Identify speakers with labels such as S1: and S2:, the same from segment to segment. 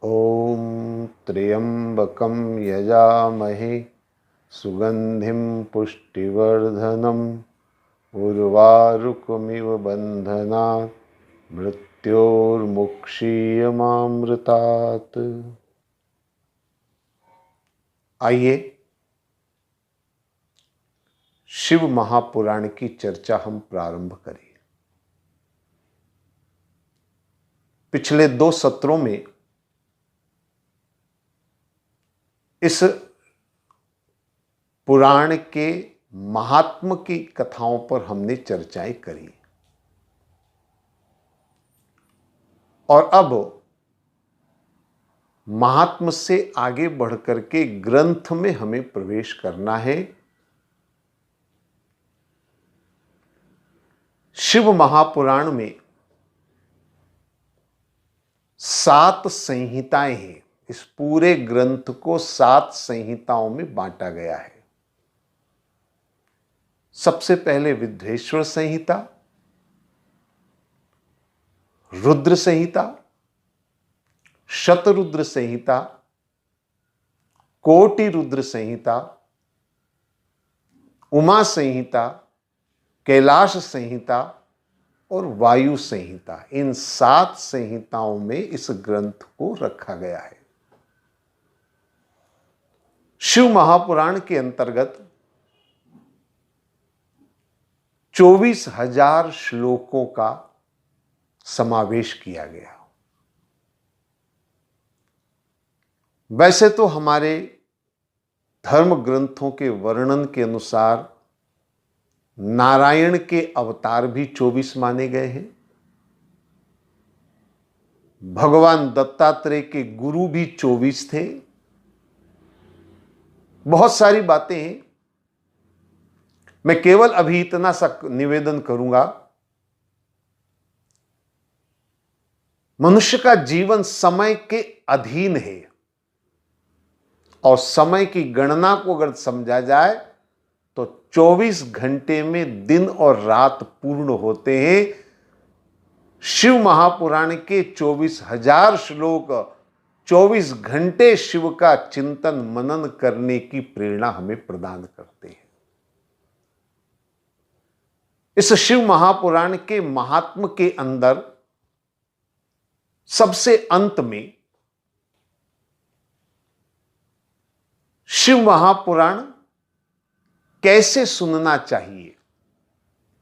S1: ॐ त्र्यम्बकं यजामहे सुगन्धिं पुष्टिवर्धनम् उर्वारुकमिव बन्धनात् मृत्योर्मुक्षीयमामृतात्। आइए शिव महापुराण की चर्चा हम प्रारंभ करें। पिछले 2 सत्रों में इस पुराण के महात्म की कथाओं पर हमने चर्चाएं करी और अब महात्म से आगे बढ़कर के ग्रंथ में हमें प्रवेश करना है। शिव महापुराण में 7 संहिताएं हैं। इस पूरे ग्रंथ को 7 संहिताओं में बांटा गया है। सबसे पहले विद्वेश्वर संहिता, रुद्र संहिता, शतरुद्र संहिता, कोटि रुद्र संहिता, उमा संहिता, कैलाश संहिता और वायु संहिता। इन 7 संहिताओं में इस ग्रंथ को रखा गया है। शिव महापुराण के अंतर्गत 24,000 श्लोकों का समावेश किया गया। वैसे तो हमारे धर्म ग्रंथों के वर्णन के अनुसार नारायण के अवतार भी 24 माने गए हैं। भगवान दत्तात्रेय के गुरु भी 24 थे। बहुत सारी बातें हैं। मैं केवल अभी इतना सा निवेदन करूंगा, मनुष्य का जीवन समय के अधीन है और समय की गणना को अगर समझा जाए तो 24 घंटे में दिन और रात पूर्ण होते हैं। शिव महापुराण के 24,000 श्लोक 24 घंटे शिव का चिंतन मनन करने की प्रेरणा हमें प्रदान करते हैं। इस शिव महापुराण के महात्म के अंदर सबसे अंत में शिव महापुराण कैसे सुनना चाहिए,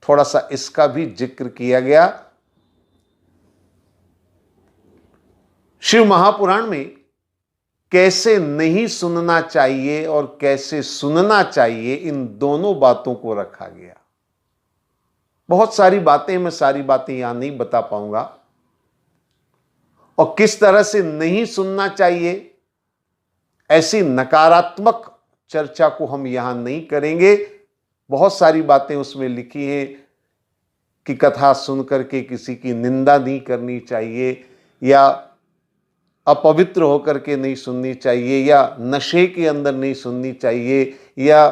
S1: थोड़ा सा इसका भी जिक्र किया गया। शिव महापुराण में कैसे नहीं सुनना चाहिए और कैसे सुनना चाहिए, इन दोनों बातों को रखा गया। बहुत सारी बातें, मैं सारी बातें यहां नहीं बता पाऊंगा। और किस तरह से नहीं सुनना चाहिए, ऐसी नकारात्मक चर्चा को हम यहां नहीं करेंगे। बहुत सारी बातें उसमें लिखी हैं कि कथा सुनकर के किसी की निंदा नहीं करनी चाहिए, या अपवित्र होकर के नहीं सुननी चाहिए, या नशे के अंदर नहीं सुननी चाहिए, या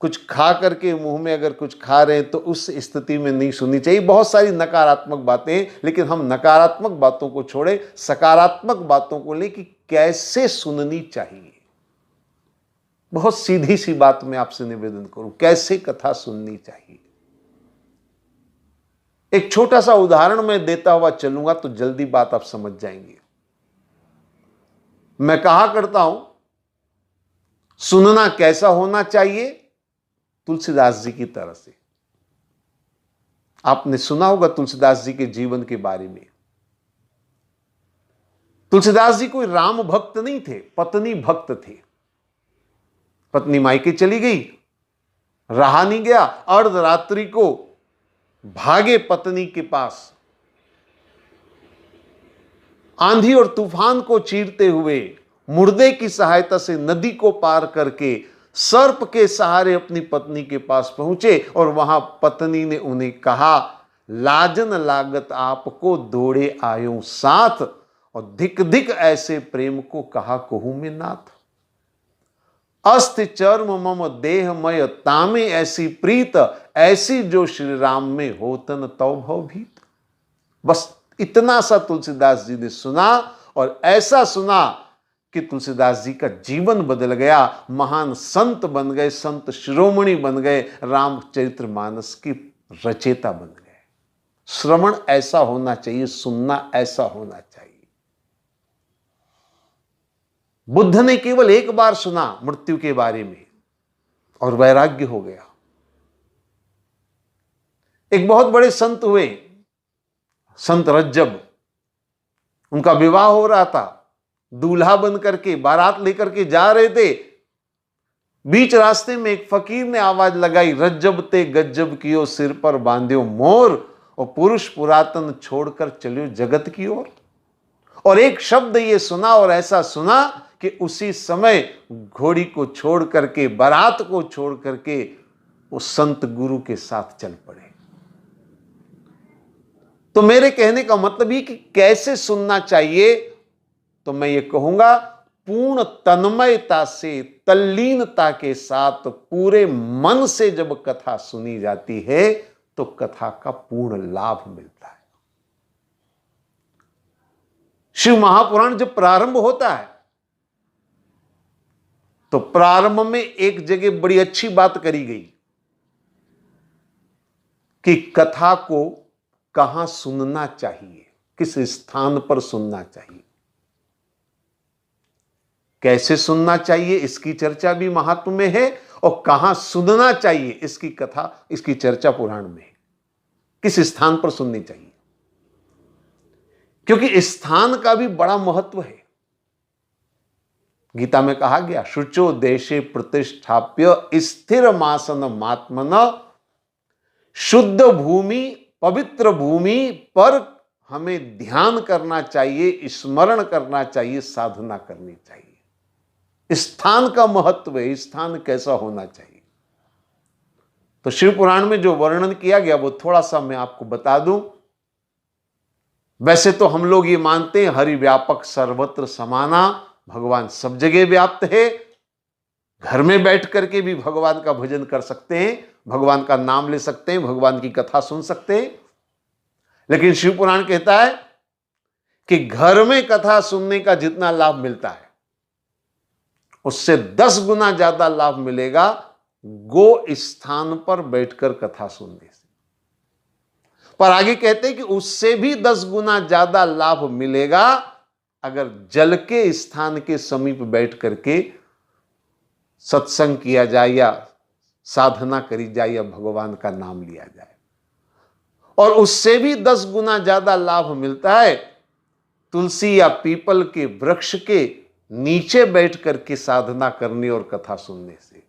S1: कुछ खा करके मुंह में अगर कुछ खा रहे हैं तो उस स्थिति में नहीं सुननी चाहिए। बहुत सारी नकारात्मक बातें, लेकिन हम नकारात्मक बातों को छोड़े, सकारात्मक बातों को लें कि कैसे सुननी चाहिए। बहुत सीधी सी बात मैं आपसे निवेदन करूं, कैसे कथा सुननी चाहिए। एक छोटा सा उदाहरण मैं देता हुआ चलूंगा तो जल्दी बात आप समझ जाएंगे। मैं कहा करता हूं, सुनना कैसा होना चाहिए, तुलसीदास जी की तरह से। आपने सुना होगा तुलसीदास जी के जीवन के बारे में। तुलसीदास जी कोई राम भक्त नहीं थे, पत्नी भक्त थे। पत्नी मायके चली गई, रहा नहीं गया, अर्धरात्रि को भागे पत्नी के पास। आंधी और तूफान को चीरते हुए मुर्दे की सहायता से नदी को पार करके सर्प के सहारे अपनी पत्नी के पास पहुंचे और वहां पत्नी ने उन्हें कहा, लाजन लागत आपको दौड़े आयो साथ, और धिक धिक ऐसे प्रेम को कहा कहूं में नाथ। अस्ति चर्म मम देहमय तामे ऐसी प्रीत, ऐसी जो श्री राम में होतन तौ भव भीत। बस इतना सा तुलसीदास जी ने सुना और ऐसा सुना कि तुलसीदास जी का जीवन बदल गया, महान संत बन गए, संत शिरोमणि बन गए, रामचरितमानस की रचयिता बन गए। श्रवण ऐसा होना चाहिए, सुनना ऐसा होना चाहिए। बुद्ध ने केवल एक बार सुना मृत्यु के बारे में और वैराग्य हो गया। एक बहुत बड़े संत हुए, संत रज्जब, उनका विवाह हो रहा था, दूल्हा बन करके बारात लेकर के जा रहे थे। बीच रास्ते में एक फकीर ने आवाज लगाई, रज्जब ते गज्जब कियो सिर पर बांध्यो मोर, और पुरुष पुरातन छोड़कर चलियो जगत की ओर। और एक शब्द ये सुना और ऐसा सुना कि उसी समय घोड़ी को छोड़ करके, बारात को छोड़ करके उस संत गुरु के साथ चल पड़े। तो मेरे कहने का मतलब ये कि कैसे सुनना चाहिए, तो मैं ये कहूंगा पूर्ण तन्मयता से, तल्लीनता के साथ, पूरे मन से जब कथा सुनी जाती है तो कथा का पूर्ण लाभ मिलता है। शिव महापुराण जब प्रारंभ होता है तो प्रारंभ में एक जगह बड़ी अच्छी बात करी गई कि कथा को कहां सुनना चाहिए, किस स्थान पर सुनना चाहिए, कैसे सुनना चाहिए, इसकी चर्चा भी महात्म्य में है, और कहां सुनना चाहिए इसकी कथा, इसकी चर्चा पुराण में है, किस स्थान पर सुननी चाहिए। क्योंकि स्थान का भी बड़ा महत्व है। गीता में कहा गया, शुचो देशे प्रतिष्ठाप्य स्थिर मासन मात्मन, शुद्ध भूमि, पवित्र भूमि पर हमें ध्यान करना चाहिए, स्मरण करना चाहिए, साधना करनी चाहिए। स्थान का महत्व है, स्थान कैसा होना चाहिए। तो शिव पुराण में जो वर्णन किया गया वो थोड़ा सा मैं आपको बता दूं। वैसे तो हम लोग ये मानते हैं हरि व्यापक सर्वत्र समाना, भगवान सब जगह व्याप्त है। घर में बैठ करके भी भगवान का भजन कर सकते हैं, भगवान का नाम ले सकते हैं, भगवान की कथा सुन सकते हैं। लेकिन शिव पुराण कहता है कि घर में कथा सुनने का जितना लाभ मिलता है उससे 10 गुना ज्यादा लाभ मिलेगा गो स्थान पर बैठकर कथा सुनने से। पर आगे कहते हैं कि उससे भी 10 गुना ज्यादा लाभ मिलेगा अगर जल के स्थान के समीप बैठ करके सत्संग किया जाए या साधना करी जाए या भगवान का नाम लिया जाए। और उससे भी 10 गुना ज्यादा लाभ मिलता है तुलसी या पीपल के वृक्ष के नीचे बैठ करके साधना करने और कथा सुनने से।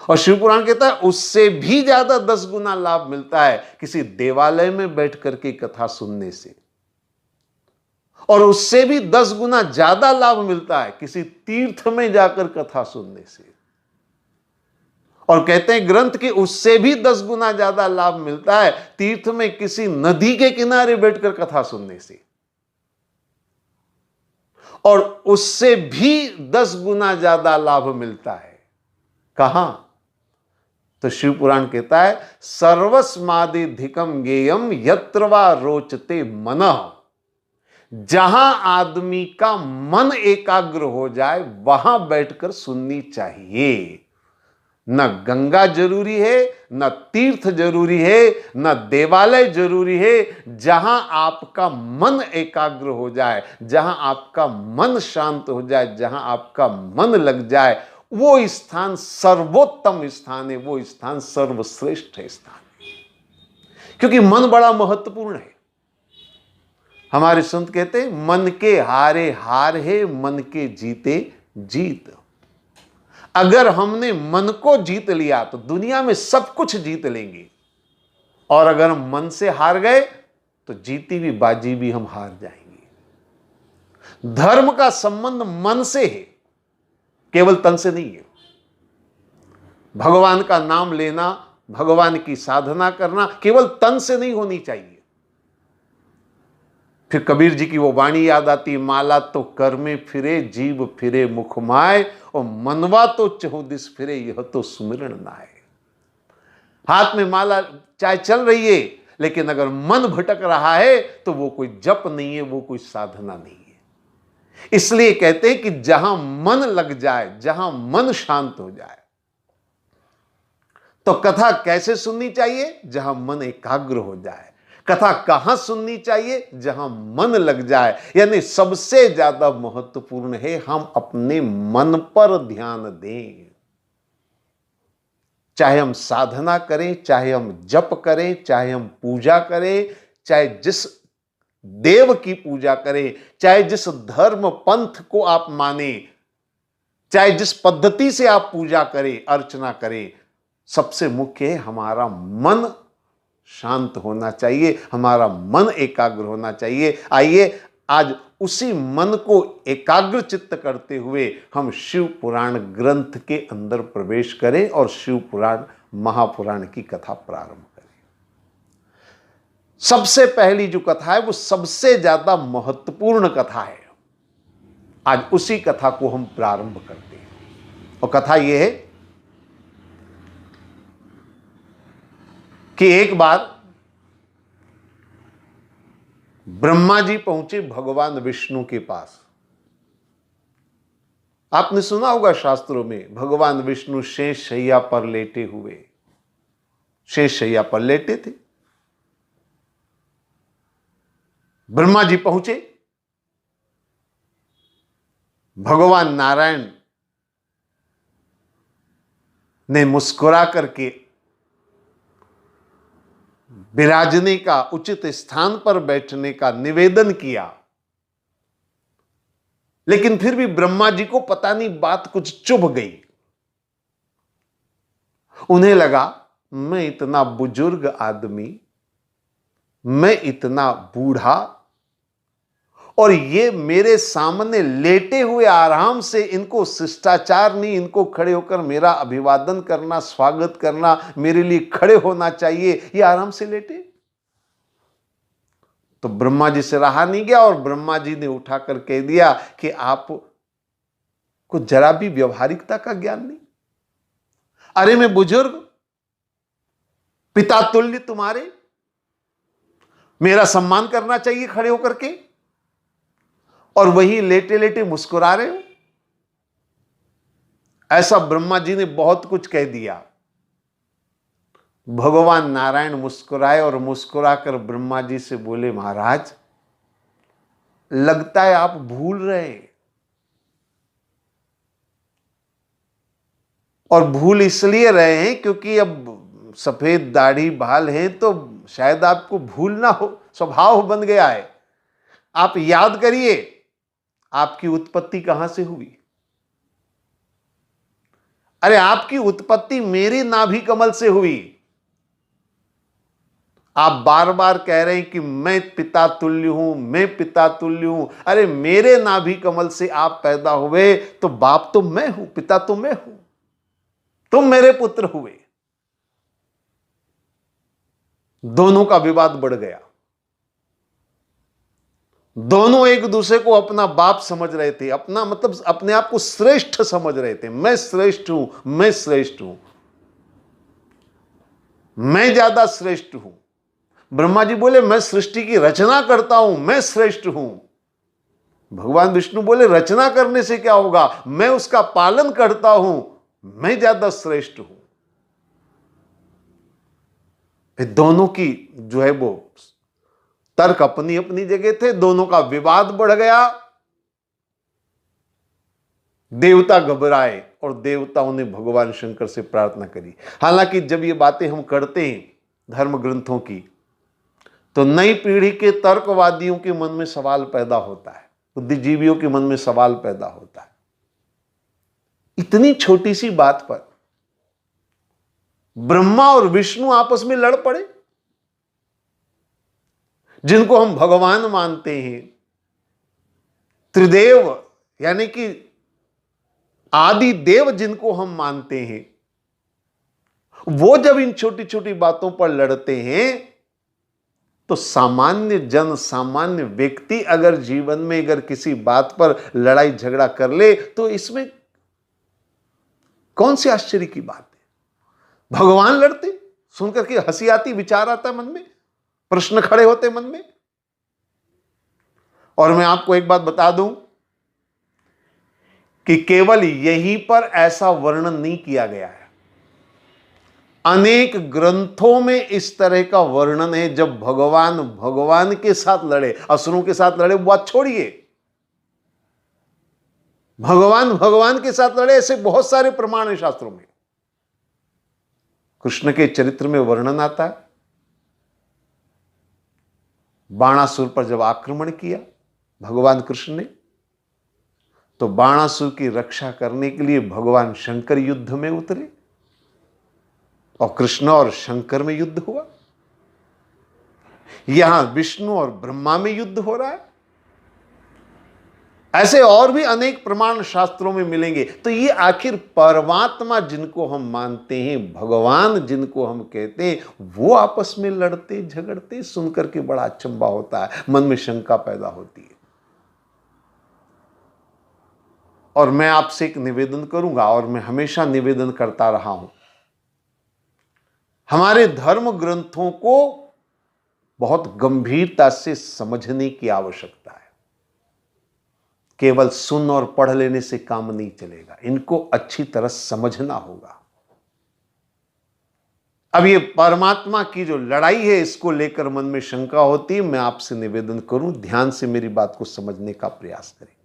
S1: और शिव पुराण कहता है उससे भी ज्यादा 10 गुना लाभ मिलता है किसी देवालय में बैठ करके कथा सुनने से। और उससे भी 10 गुना ज्यादा लाभ मिलता है किसी तीर्थ में जाकर कथा सुनने से। और कहते हैं ग्रंथ कि उससे भी 10 गुना ज्यादा लाभ मिलता है तीर्थ में किसी नदी के किनारे बैठकर कथा सुनने से। और उससे भी 10 गुना ज्यादा लाभ मिलता है कहां? तो शिव पुराण कहता है सर्वस्मादिधिकम गेयम यत्र वा रोचते मनः, जहां आदमी का मन एकाग्र हो जाए वहां बैठकर सुननी चाहिए। न गंगा जरूरी है, न तीर्थ जरूरी है, न देवालय जरूरी है। जहां आपका मन एकाग्र हो जाए, जहां आपका मन शांत हो जाए, जहां आपका मन लग जाए, वो स्थान सर्वोत्तम स्थान है, वो स्थान सर्वश्रेष्ठ स्थान है। क्योंकि मन बड़ा महत्वपूर्ण है। हमारे संत कहते हैं मन के हारे हार है, मन के जीते जीत। अगर हमने मन को जीत लिया तो दुनिया में सब कुछ जीत लेंगे, और अगर हम मन से हार गए तो जीती भी बाजी भी हम हार जाएंगे। धर्म का संबंध मन से है, केवल तन से नहीं है। भगवान का नाम लेना, भगवान की साधना करना केवल तन से नहीं होनी चाहिए। फिर कबीर जी की वो वाणी याद आती, माला तो कर में फिरे जीव फिरे मुखमाय, और मनवा तो चहुदिस फिरे यह तो सुमिरन नाय। हाथ में माला चाहे चल रही है, लेकिन अगर मन भटक रहा है तो वो कोई जप नहीं है, वो कोई साधना नहीं है। इसलिए कहते हैं कि जहां मन लग जाए, जहां मन शांत हो जाए। तो कथा कैसे सुननी चाहिए? जहां मन एकाग्र हो जाए। कथा कहां सुननी चाहिए? जहां मन लग जाए। यानी सबसे ज्यादा महत्वपूर्ण है हम अपने मन पर ध्यान दें। चाहे हम साधना करें, चाहे हम जप करें, चाहे हम पूजा करें, चाहे जिस देव की पूजा करें, चाहे जिस धर्म पंथ को आप माने, चाहे जिस पद्धति से आप पूजा करें, अर्चना करें, सबसे मुख्य है हमारा मन शांत होना चाहिए, हमारा मन एकाग्र होना चाहिए। आइए आज उसी मन को एकाग्र चित्त करते हुए हम शिव पुराण ग्रंथ के अंदर प्रवेश करें और शिव पुराण महापुराण की कथा प्रारंभ करें। सबसे पहली जो कथा है वो सबसे ज्यादा महत्वपूर्ण कथा है। आज उसी कथा को हम प्रारंभ करते हैं और कथा यह है कि एक बार ब्रह्मा जी पहुंचे भगवान विष्णु के पास। आपने सुना होगा शास्त्रों में भगवान विष्णु शेष शैया पर लेटे हुए, शेष शैया पर लेटे थे। ब्रह्मा जी पहुंचे, भगवान नारायण ने मुस्कुरा करके विराजने का, उचित स्थान पर बैठने का निवेदन किया। लेकिन फिर भी ब्रह्मा जी को पता नहीं बात कुछ चुभ गई। उन्हें लगा मैं इतना बुजुर्ग आदमी, मैं इतना बूढ़ा, और ये मेरे सामने लेटे हुए आराम से, इनको शिष्टाचार नहीं, इनको खड़े होकर मेरा अभिवादन करना, स्वागत करना, मेरे लिए खड़े होना चाहिए, ये आराम से लेटे। तो ब्रह्मा जी से रहा नहीं गया और ब्रह्मा जी ने उठाकर कह दिया कि आप को जरा भी व्यवहारिकता का ज्ञान नहीं। अरे मैं बुजुर्ग, पिता तुल्य तुम्हारे, मेरा सम्मान करना चाहिए खड़े होकर के, और वही लेटे लेटे मुस्कुरा रहे हो। ऐसा ब्रह्मा जी ने बहुत कुछ कह दिया। भगवान नारायण मुस्कुराए और मुस्कुराकर ब्रह्मा जी से बोले, महाराज लगता है आप भूल रहे हैं, और भूल इसलिए रहे हैं क्योंकि अब सफेद दाढ़ी बाल हैं तो शायद आपको भूल ना हो, स्वभाव बन गया है। आप याद करिए आपकी उत्पत्ति कहां से हुई। अरे आपकी उत्पत्ति मेरी नाभि कमल से हुई। आप बार बार कह रहे हैं कि मैं पिता तुल्य हूं, मैं पिता तुल्य हूं। अरे मेरे नाभि कमल से आप पैदा हुए तो बाप तो मैं हूं, पिता तो मैं हूं, तुम मेरे पुत्र हुए। दोनों का विवाद बढ़ गया। दोनों एक दूसरे को अपना बाप समझ रहे थे, अपना मतलब अपने आप को श्रेष्ठ समझ रहे थे। मैं श्रेष्ठ हूं, मैं श्रेष्ठ हूं, मैं ज्यादा श्रेष्ठ हूं। ब्रह्मा जी बोले मैं सृष्टि की रचना करता हूं, मैं श्रेष्ठ हूं। भगवान विष्णु बोले रचना करने से क्या होगा, मैं उसका पालन करता हूं, मैं ज्यादा श्रेष्ठ हूं। फिर दोनों की जो है वो तर्क अपनी अपनी जगह थे, दोनों का विवाद बढ़ गया। देवता घबराए और देवताओं ने भगवान शंकर से प्रार्थना करी। हालांकि जब ये बातें हम करते हैं धर्म ग्रंथों की, तो नई पीढ़ी के तर्कवादियों के मन में सवाल पैदा होता है, बुद्धिजीवियों के मन में सवाल पैदा होता है। इतनी छोटी सी बात पर ब्रह्मा और विष्णु आपस में लड़ पड़े, जिनको हम भगवान मानते हैं, त्रिदेव यानी कि आदि देव जिनको हम मानते हैं, वो जब इन छोटी छोटी बातों पर लड़ते हैं तो सामान्य जन, सामान्य व्यक्ति अगर जीवन में अगर किसी बात पर लड़ाई झगड़ा कर ले तो इसमें कौन सी आश्चर्य की बात है। भगवान लड़ते, सुनकर के हंसी आती, विचार आता मन में, प्रश्न खड़े होते मन में। और मैं आपको एक बात बता दूं, कि केवल यहीं पर ऐसा वर्णन नहीं किया गया है, अनेक ग्रंथों में इस तरह का वर्णन है। जब भगवान के साथ लड़े, असुरों के साथ लड़े, बात छोड़िए, भगवान के साथ लड़े, ऐसे बहुत सारे प्रमाण है शास्त्रों में। कृष्ण के चरित्र में वर्णन आता है, बाणासुर पर जब आक्रमण किया भगवान कृष्ण ने, तो बाणासुर की रक्षा करने के लिए भगवान शंकर युद्ध में उतरे और कृष्ण और शंकर में युद्ध हुआ। यहां विष्णु और ब्रह्मा में युद्ध हो रहा है। ऐसे और भी अनेक प्रमाण शास्त्रों में मिलेंगे। तो ये आखिर परमात्मा जिनको हम मानते हैं, भगवान जिनको हम कहते हैं, वो आपस में लड़ते झगड़ते सुनकर के बड़ा अचंभा होता है, मन में शंका पैदा होती है। और मैं आपसे एक निवेदन करूंगा, और मैं हमेशा निवेदन करता रहा हूं, हमारे धर्म ग्रंथों को बहुत गंभीरता से समझने की आवश्यकता है। केवल सुन और पढ़ लेने से काम नहीं चलेगा, इनको अच्छी तरह समझना होगा। अब ये परमात्मा की जो लड़ाई है, इसको लेकर मन में शंका होती है। मैं आपसे निवेदन करूं, ध्यान से मेरी बात को समझने का प्रयास करेंगे।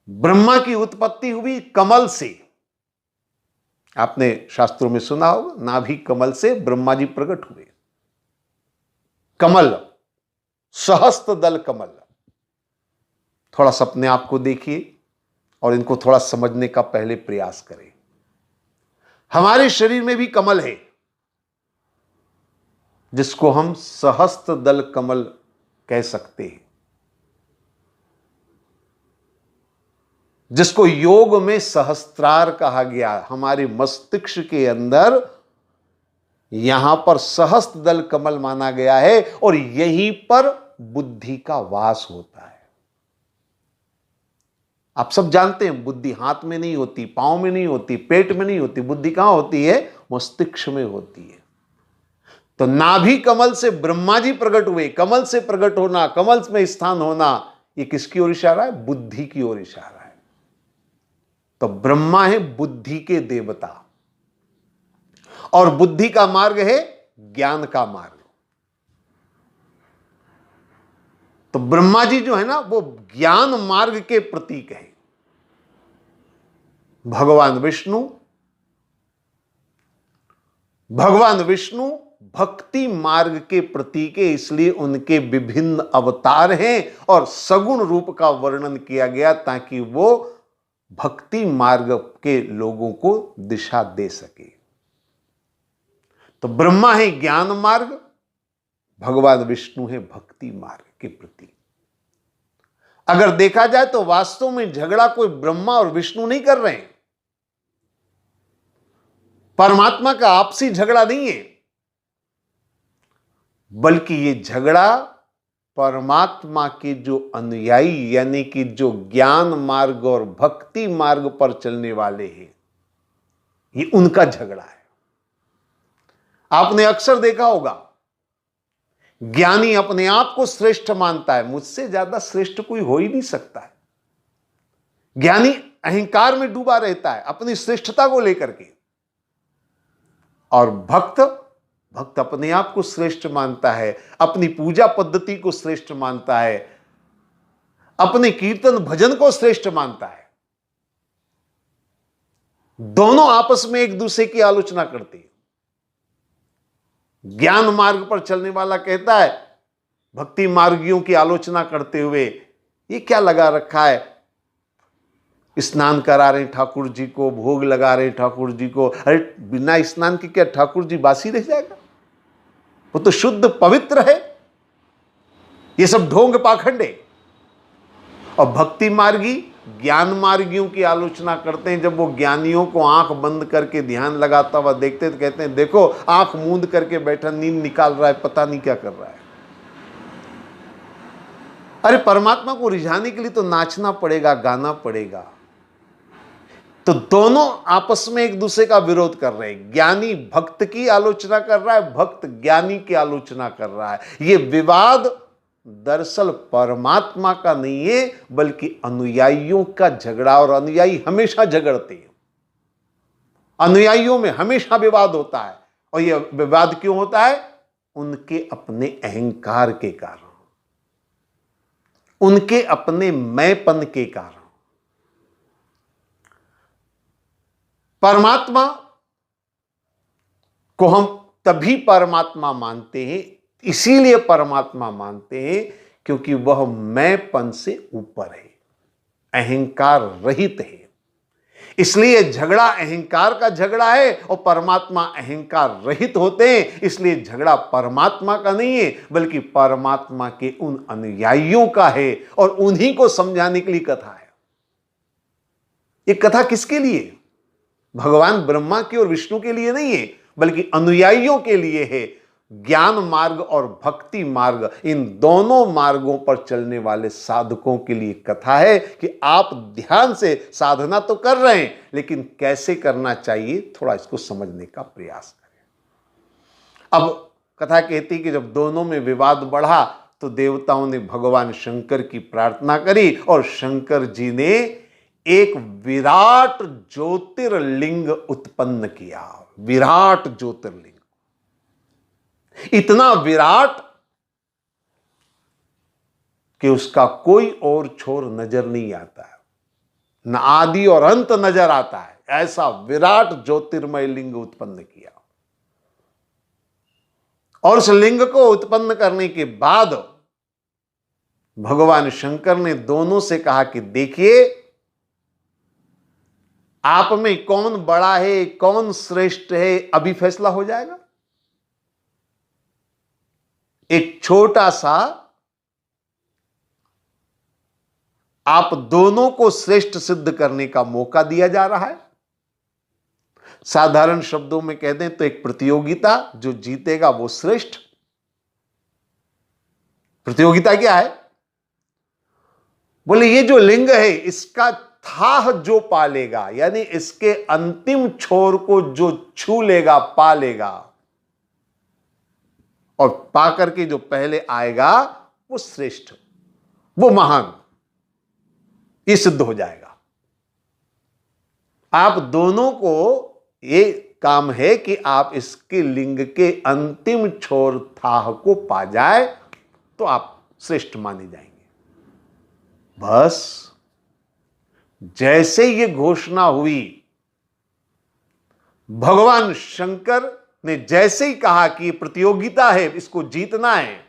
S1: ब्रह्मा की उत्पत्ति हुई कमल से। आपने शास्त्रों में सुना होगा, नाभि कमल से ब्रह्मा जी प्रकट हुए। कमल, सहस्त्र दल कमल। थोड़ा सा अपने आप को देखिए और इनको थोड़ा समझने का पहले प्रयास करें। हमारे शरीर में भी कमल है, जिसको हम सहस्त्र दल कमल कह सकते हैं, जिसको योग में सहस्त्रार कहा गया। हमारे मस्तिष्क के अंदर यहां पर सहस्त्र दल कमल माना गया है, और यहीं पर बुद्धि का वास होता है। आप सब जानते हैं, बुद्धि हाथ में नहीं होती, पांव में नहीं होती, पेट में नहीं होती। बुद्धि कहां होती है? मस्तिष्क में होती है। तो नाभि कमल से ब्रह्मा जी प्रकट हुए। कमल से प्रकट होना, कमल में स्थान होना, ये किसकी ओर इशारा है? बुद्धि की ओर इशारा है। तो ब्रह्मा है बुद्धि के देवता, और बुद्धि का मार्ग है ज्ञान का मार्ग। तो ब्रह्मा जी जो है ना, वो ज्ञान मार्ग के प्रतीक है। भगवान विष्णु भक्ति मार्ग के प्रतीक है, इसलिए उनके विभिन्न अवतार हैं और सगुण रूप का वर्णन किया गया, ताकि वो भक्ति मार्ग के लोगों को दिशा दे सके। तो ब्रह्मा है ज्ञान मार्ग, भगवान विष्णु है भक्ति मार्ग के प्रतीक। अगर देखा जाए तो वास्तव में झगड़ा कोई ब्रह्मा और विष्णु नहीं कर रहे हैं। परमात्मा का आपसी झगड़ा नहीं है, बल्कि यह झगड़ा परमात्मा के जो अनुयायी, यानी कि जो ज्ञान मार्ग और भक्ति मार्ग पर चलने वाले हैं, ये उनका झगड़ा है। आपने अक्सर देखा होगा, ज्ञानी अपने आप को श्रेष्ठ मानता है, मुझसे ज्यादा श्रेष्ठ कोई हो ही नहीं सकता है। ज्ञानी अहंकार में डूबा रहता है अपनी श्रेष्ठता को लेकर के, और भक्त अपने आप को श्रेष्ठ मानता है, अपनी पूजा पद्धति को श्रेष्ठ मानता है, अपने कीर्तन भजन को श्रेष्ठ मानता है। दोनों आपस में एक दूसरे की आलोचना करते हैं। ज्ञान मार्ग पर चलने वाला कहता है भक्ति मार्गियों की आलोचना करते हुए, ये क्या लगा रखा है, स्नान करा रहे ठाकुर जी को, भोग लगा रहे ठाकुर जी को। अरे बिना स्नान के क्या ठाकुर जी बासी रह जाएगा? वो तो शुद्ध पवित्र है। ये सब ढोंग पाखंड है। और भक्ति मार्गी ज्ञान मार्गियों की आलोचना करते हैं। जब वो ज्ञानियों को आंख बंद करके ध्यान लगाता हुआ देखते तो कहते हैं देखो आंख मूंद करके बैठा, नींद निकाल रहा है, पता नहीं क्या कर रहा है। अरे परमात्मा को रिझाने के लिए तो नाचना पड़ेगा, गाना पड़ेगा। तो दोनों आपस में एक दूसरे का विरोध कर रहे हैं। ज्ञानी भक्त की आलोचना कर रहा है, भक्त ज्ञानी की आलोचना कर रहा है। यह विवाद दरअसल परमात्मा का नहीं है, बल्कि अनुयायियों का झगड़ा। और अनुयायी हमेशा झगड़ते हैं, अनुयायियों में हमेशा विवाद होता है। और यह विवाद क्यों होता है? उनके अपने अहंकार के कारण, उनके अपने मैंपन के कारण। परमात्मा को हम तभी परमात्मा मानते हैं, इसीलिए परमात्मा मानते हैं क्योंकि वह मैंपन से ऊपर है, अहंकार रहित है। इसलिए झगड़ा अहंकार का झगड़ा है और परमात्मा अहंकार रहित होते हैं। इसलिए झगड़ा परमात्मा का नहीं है, बल्कि परमात्मा के उन अनुयायियों का है। और उन्हीं को समझाने के लिए कथा है। ये कथा किसके लिए? भगवान ब्रह्मा की और विष्णु के लिए नहीं है, बल्कि अनुयायियों के लिए है। ज्ञान मार्ग और भक्ति मार्ग, इन दोनों मार्गों पर चलने वाले साधकों के लिए कथा है कि आप ध्यान से साधना तो कर रहे हैं, लेकिन कैसे करना चाहिए थोड़ा इसको समझने का प्रयास करें। अब कथा कहती है कि जब दोनों में विवाद बढ़ा तो देवताओं ने भगवान शंकर की प्रार्थना करी और शंकर जी ने एक विराट ज्योतिर्लिंग उत्पन्न किया। विराट ज्योतिर्लिंग, इतना विराट कि उसका कोई और छोर नजर नहीं आता है, न आदि और अंत नजर आता है। ऐसा विराट ज्योतिर्मय लिंग उत्पन्न किया। और उस लिंग को उत्पन्न करने के बाद भगवान शंकर ने दोनों से कहा कि देखिए, आप में कौन बड़ा है, कौन श्रेष्ठ है, अभी फैसला हो जाएगा। एक छोटा सा आप दोनों को श्रेष्ठ सिद्ध करने का मौका दिया जा रहा है। साधारण शब्दों में कह दें तो एक प्रतियोगिता, जो जीतेगा वो श्रेष्ठ। प्रतियोगिता क्या है? बोले ये जो लिंग है इसका थाह जो पालेगा, यानी इसके अंतिम छोर को जो छू लेगा, पा लेगा, और पाकर के जो पहले आएगा वो श्रेष्ठ, वो महान, ये सिद्ध हो जाएगा। आप दोनों को ये काम है कि आप इसके लिंग के अंतिम छोर थाह को पा जाए तो आप श्रेष्ठ माने जाएंगे। बस जैसे ये घोषणा हुई, भगवान शंकर ने जैसे ही कहा कि ये प्रतियोगिता है, इसको जीतना है,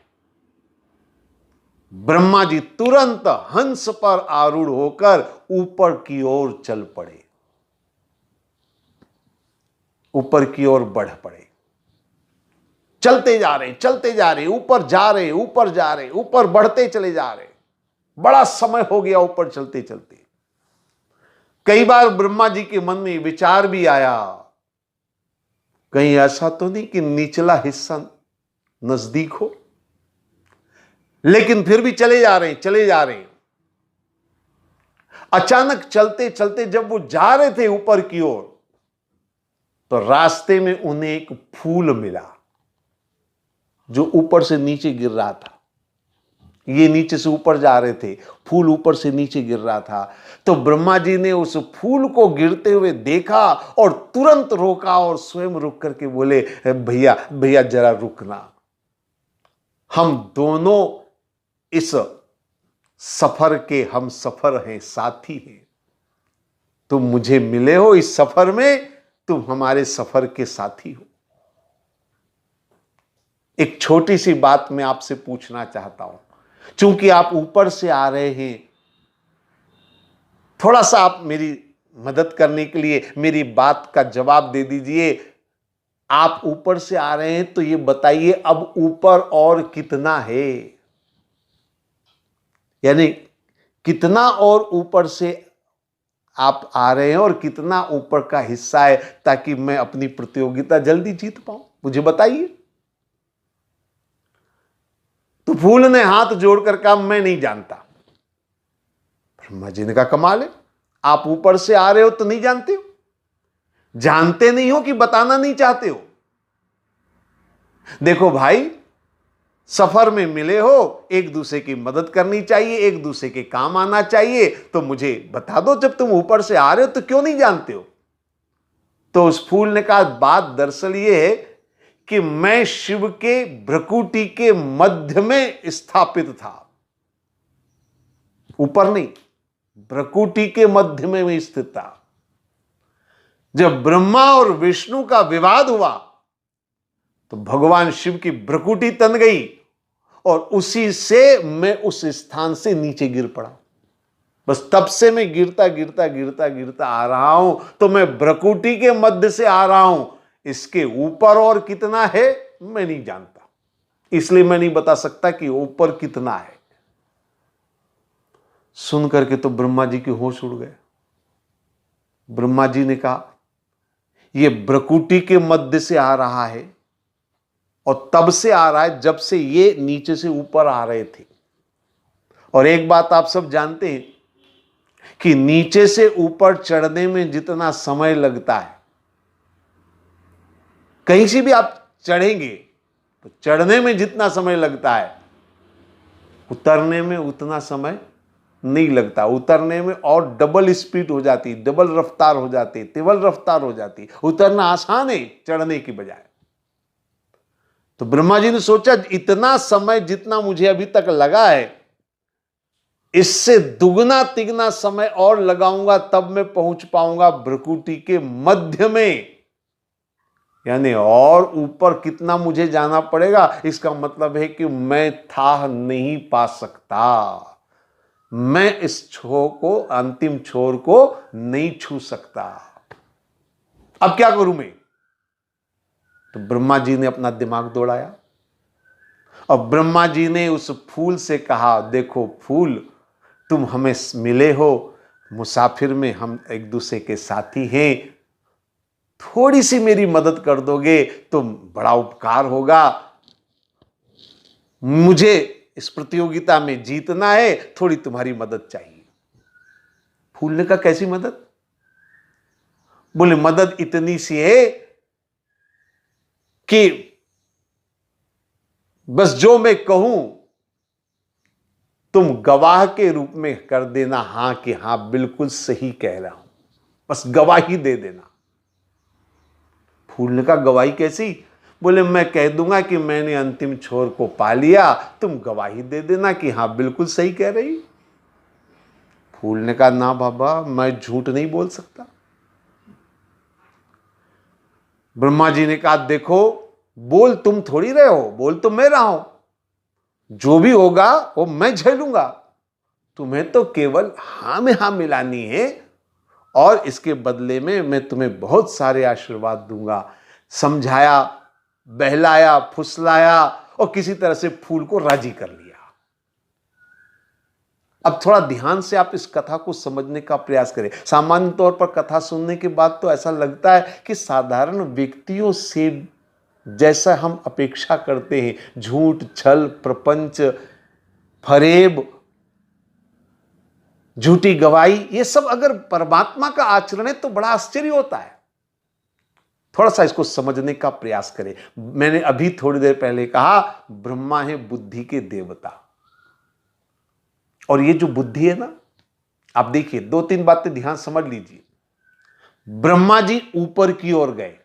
S1: ब्रह्मा जी तुरंत हंस पर आरूढ़ होकर ऊपर की ओर चल पड़े, ऊपर की ओर बढ़ पड़े। चलते जा रहे, चलते जा रहे, ऊपर जा रहे, ऊपर जा रहे, ऊपर बढ़ते चले जा रहे। बड़ा समय हो गया ऊपर चलते चलते। कई बार ब्रह्मा जी के मन में विचार भी आया, कहीं ऐसा तो नहीं कि निचला हिस्सा नजदीक हो, लेकिन फिर भी चले जा रहे हैं, चले जा रहे हैं। अचानक चलते चलते जब वो जा रहे थे ऊपर की ओर, तो रास्ते में उन्हें एक फूल मिला जो ऊपर से नीचे गिर रहा था। ये नीचे से ऊपर जा रहे थे, फूल ऊपर से नीचे गिर रहा था। तो ब्रह्मा जी ने उस फूल को गिरते हुए देखा और तुरंत रोका और स्वयं रुक करके बोले, भैया भैया जरा रुकना, हम दोनों इस सफर के हम सफर हैं, साथी हैं। तुम मुझे मिले हो इस सफर में, तुम हमारे सफर के साथी हो। एक छोटी सी बात मैं आपसे पूछना चाहता हूं, चूंकि आप ऊपर से आ रहे हैं, थोड़ा सा आप मेरी मदद करने के लिए मेरी बात का जवाब दे दीजिए। आप ऊपर से आ रहे हैं तो ये बताइए अब ऊपर और कितना है, यानी कितना और ऊपर से आप आ रहे हैं और कितना ऊपर का हिस्सा है, ताकि मैं अपनी प्रतियोगिता जल्दी जीत पाऊं, मुझे बताइए। तो फूल ने हाथ जोड़कर कहा, मैं नहीं जानता। ब्रह्मा जी ने कहा, कमाल है, आप ऊपर से आ रहे हो तो नहीं जानते हो, जानते नहीं हो कि बताना नहीं चाहते हो। देखो भाई, सफर में मिले हो, एक दूसरे की मदद करनी चाहिए, एक दूसरे के काम आना चाहिए, तो मुझे बता दो जब तुम ऊपर से आ रहे हो तो क्यों नहीं जानते हो? तो उस फूल ने कहा, बात दरअसल ये है कि मैं शिव के भ्रकुटी के मध्य में स्थापित था, ऊपर नहीं, भ्रकुटी के मध्य में मैं स्थित था। जब ब्रह्मा और विष्णु का विवाद हुआ तो भगवान शिव की भ्रकुटी तन गई और उसी से मैं उस स्थान से नीचे गिर पड़ा। बस तब से मैं गिरता गिरता गिरता गिरता आ रहा हूं। तो मैं भ्रकुटी के मध्य से आ रहा हूं, इसके ऊपर और कितना है मैं नहीं जानता, इसलिए मैं नहीं बता सकता कि ऊपर कितना है। सुन करके तो ब्रह्मा जी के होश उड़ गए। ब्रह्मा जी ने कहा, यह भ्रकुटी के मध्य से आ रहा है और तब से आ रहा है जब से ये नीचे से ऊपर आ रहे थे। और एक बात आप सब जानते हैं कि नीचे से ऊपर चढ़ने में जितना समय लगता है, कहीं से भी आप चढ़ेंगे तो चढ़ने में जितना समय लगता है उतरने में उतना समय नहीं लगता। उतरने में और डबल स्पीड हो जाती, डबल रफ्तार हो जाती, तिबल रफ्तार हो जाती। उतरना आसान है चढ़ने की बजाय। तो ब्रह्मा जी ने सोचा, इतना समय जितना मुझे अभी तक लगा है, इससे दुगना तिगना समय और लगाऊंगा तब मैं पहुंच पाऊंगा भ्रकुटी के मध्य में। यानी और ऊपर कितना मुझे जाना पड़ेगा, इसका मतलब है कि मैं था नहीं पा सकता, मैं इस छोर को, अंतिम छोर को नहीं छू सकता। अब क्या करूं मैं? तो ब्रह्मा जी ने अपना दिमाग दौड़ाया और ब्रह्मा जी ने उस फूल से कहा, देखो फूल, तुम हमें मिले हो, मुसाफिर में हम एक दूसरे के साथी हैं, थोड़ी सी मेरी मदद कर दोगे तो बड़ा उपकार होगा। मुझे इस प्रतियोगिता में जीतना है, थोड़ी तुम्हारी मदद चाहिए। फूल ने कहा, कैसी मदद? बोले, मदद इतनी सी है कि बस जो मैं कहूं तुम गवाह के रूप में कर देना, हां कि हां बिल्कुल सही कह रहा हूं, बस गवाही दे देना। फूल ने कहा, गवाही कैसी? बोले, मैं कह दूंगा कि मैंने अंतिम छोर को पा लिया, तुम गवाही दे देना कि हां बिल्कुल सही कह रही। फूल ने कहा, ना बाबा, मैं झूठ नहीं बोल सकता। ब्रह्मा जी ने कहा, देखो, बोल तुम थोड़ी रहे हो, बोल तो मैं रहा हूं, जो भी होगा वो मैं झेलूंगा, तुम्हें तो केवल हां में हां मिलानी है और इसके बदले में मैं तुम्हें बहुत सारे आशीर्वाद दूंगा। समझाया, बहलाया, फुसलाया और किसी तरह से फूल को राजी कर लिया। अब थोड़ा ध्यान से आप इस कथा को समझने का प्रयास करें। सामान्य तौर पर कथा सुनने के बाद तो ऐसा लगता है कि साधारण व्यक्तियों से जैसा हम अपेक्षा करते हैं, झूठ, छल, प्रपंच, फरेब, झूठी गवाही, ये सब अगर परमात्मा का आचरण है तो बड़ा आश्चर्य होता है। थोड़ा सा इसको समझने का प्रयास करें। मैंने अभी थोड़ी देर पहले कहा, ब्रह्मा है बुद्धि के देवता, और ये जो बुद्धि है ना, आप देखिए, दो तीन बातें ध्यान समझ लीजिए। ब्रह्मा जी ऊपर की ओर गए,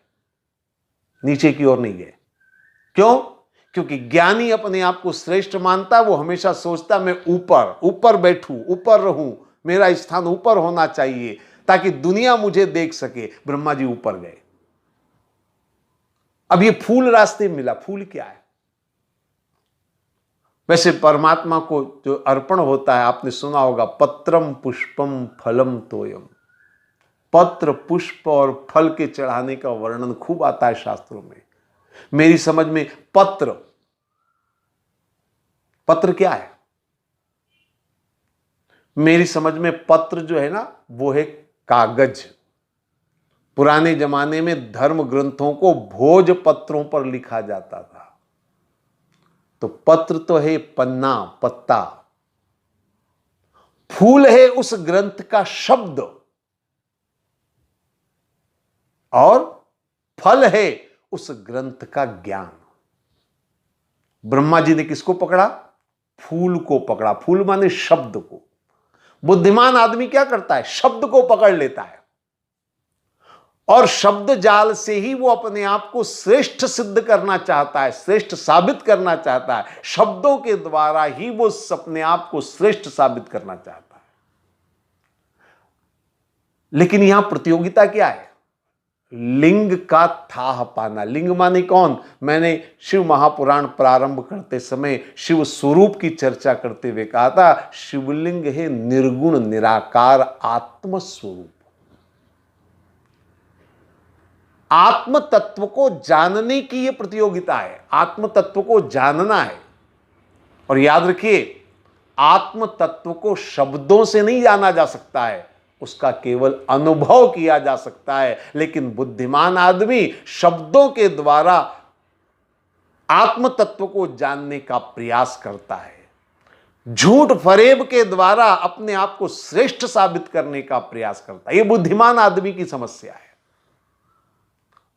S1: नीचे की ओर नहीं गए। क्यों? क्योंकि ज्ञानी अपने आप को श्रेष्ठ मानता, वो हमेशा सोचता मैं ऊपर ऊपर बैठूं, ऊपर रहूं, मेरा स्थान ऊपर होना चाहिए ताकि दुनिया मुझे देख सके। ब्रह्मा जी ऊपर गए। अब ये फूल रास्ते में मिला। फूल क्या है? वैसे परमात्मा को जो अर्पण होता है, आपने सुना होगा, पत्रम पुष्पम फलम तोयम। पत्र, पुष्प और फल के चढ़ाने का वर्णन खूब आता है शास्त्रों में। मेरी समझ में पत्र, पत्र क्या है? मेरी समझ में पत्र जो है ना, वो है कागज। पुराने जमाने में धर्म ग्रंथों को भोज पत्रों पर लिखा जाता था। तो पत्र तो है पन्ना, पत्ता। फूल है उस ग्रंथ का शब्द और फल है उस ग्रंथ का ज्ञान। ब्रह्मा जी ने किसको पकड़ा? फूल को पकड़ा। फूल माने शब्द को। बुद्धिमान आदमी क्या करता है? शब्द को पकड़ लेता है और शब्द जाल से ही वो अपने आप को श्रेष्ठ सिद्ध करना चाहता है, श्रेष्ठ साबित करना चाहता है। शब्दों के द्वारा ही वो अपने आप को श्रेष्ठ साबित करना चाहता है। लेकिन यहां प्रतियोगिता क्या है? लिंग का थाह पाना। लिंग माने कौन? मैंने शिव महापुराण प्रारंभ करते समय शिव स्वरूप की चर्चा करते हुए कहा था, शिवलिंग है निर्गुण निराकार आत्म स्वरूप। आत्म तत्व को जानने की यह प्रतियोगिता है। आत्म तत्व को जानना है। और याद रखिए, आत्म तत्व को शब्दों से नहीं जाना जा सकता है, उसका केवल अनुभव किया जा सकता है। लेकिन बुद्धिमान आदमी शब्दों के द्वारा आत्म तत्व को जानने का प्रयास करता है। झूठ फरेब के द्वारा अपने आप को श्रेष्ठ साबित करने का प्रयास करता है। यह बुद्धिमान आदमी की समस्या है।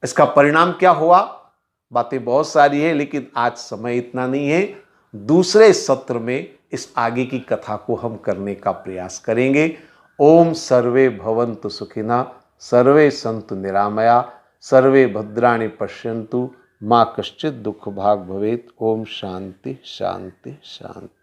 S1: इसका परिणाम क्या हुआ? बातें बहुत सारी है, लेकिन आज समय इतना नहीं है। दूसरे सत्र में इस आगे की कथा को हम करने का प्रयास करेंगे। ओम सर्वे भवन्तु सुखिनः, सर्वे सन्तु निरामया, सर्वे भद्राणि पश्यन्तु, मा कश्चित् दुःख भाग् भवेत्। ओम शांति शांति शांति।